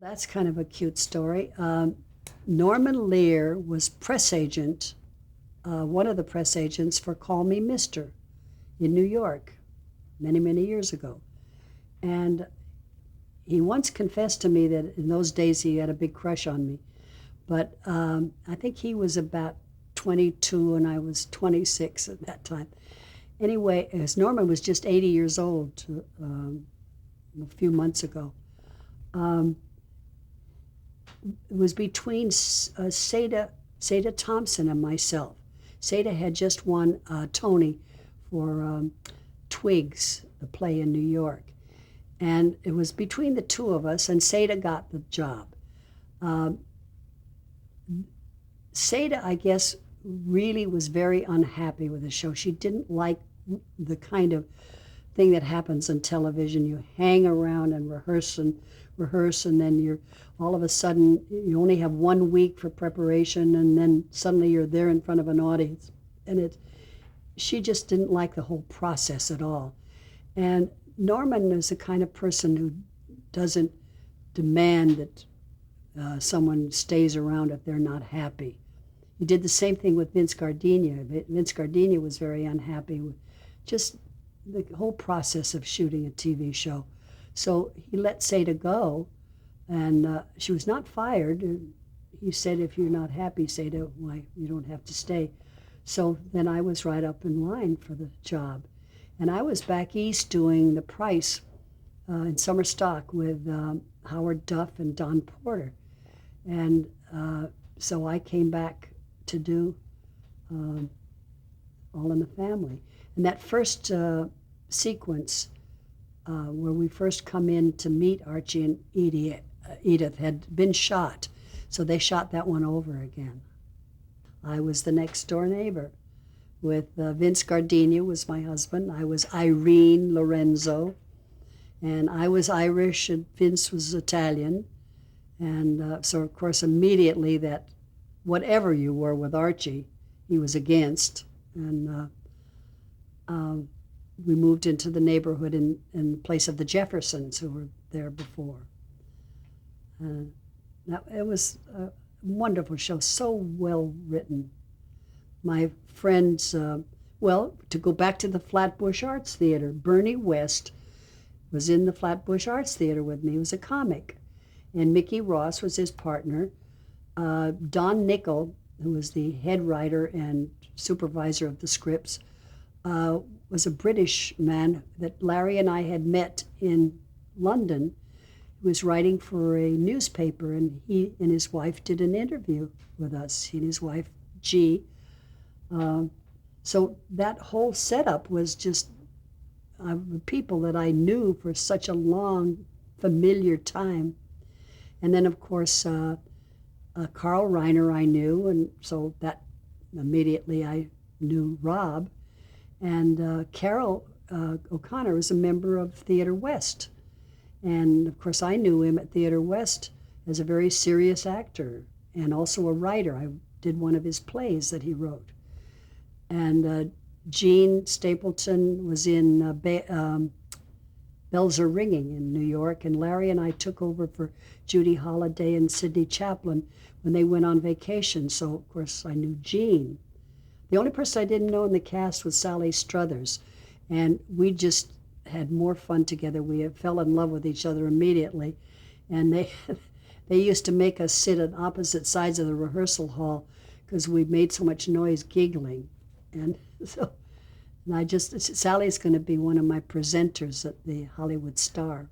That's kind of a cute story. Norman Lear was press agent, one of the press agents for Call Me Mister in New York many, many years ago. And he once confessed to me that in those days he had a big crush on me. But I think he was about 22 and I was 26 at that time. Anyway, as Norman was just 80 years old a few months ago. It was between Seda Thompson and myself. Seda had just won Tony for Twigs, the play in New York. And it was between the two of us, and Seda got the job. Seda, I guess, really was very unhappy with the show. She didn't like the kind of thing that happens on television. You hang around and rehearse, and then you're all of a sudden, you only have 1 week for preparation, and then suddenly you're there in front of an audience. And she just didn't like the whole process at all. And Norman is the kind of person who doesn't demand that someone stays around if they're not happy. He did the same thing with Vince Gardenia. Vince Gardenia was very unhappy with just the whole process of shooting a TV show. So he let Seda go, and she was not fired. He said, if you're not happy, Seda, why, you don't have to stay. So then I was right up in line for the job. And I was back east doing The Price in summer stock with Howard Duff and Don Porter. And so I came back to do All in the Family. And that first sequence where we first come in to meet Archie and Edith had been shot. So they shot that one over again. I was the next door neighbor with Vince Gardenia was my husband. I was Irene Lorenzo, and I was Irish and Vince was Italian. And so of course immediately that whatever you were with Archie, he was against. And we moved into the neighborhood in place of the Jeffersons who were there before. It was a wonderful show, so well written. My friends, well, to go back to the Flatbush Arts Theater, Bernie West was in the Flatbush Arts Theater with me. He was a comic. And Mickey Ross was his partner. Don Nickel, who was the head writer and supervisor of the scripts, was a British man that Larry and I had met in London. He was writing for a newspaper, and he and his wife did an interview with us, he and his wife, G. So that whole setup was just people that I knew for such a long, familiar time. And then, of course, Carl Reiner I knew, and so that immediately I knew Rob. And Carol O'Connor was a member of Theater West. And, of course, I knew him at Theater West as a very serious actor and also a writer. I did one of his plays that he wrote. And Gene Stapleton was in Bells Are Ringing in New York, and Larry and I took over for Judy Holliday and Sidney Chaplin when they went on vacation. So, of course, I knew Gene. The only person I didn't know in the cast was Sally Struthers, and we just had more fun together. We fell in love with each other immediately, and they used to make us sit on opposite sides of the rehearsal hall because we made so much noise giggling. And so Sally's going to be one of my presenters at the Hollywood Star.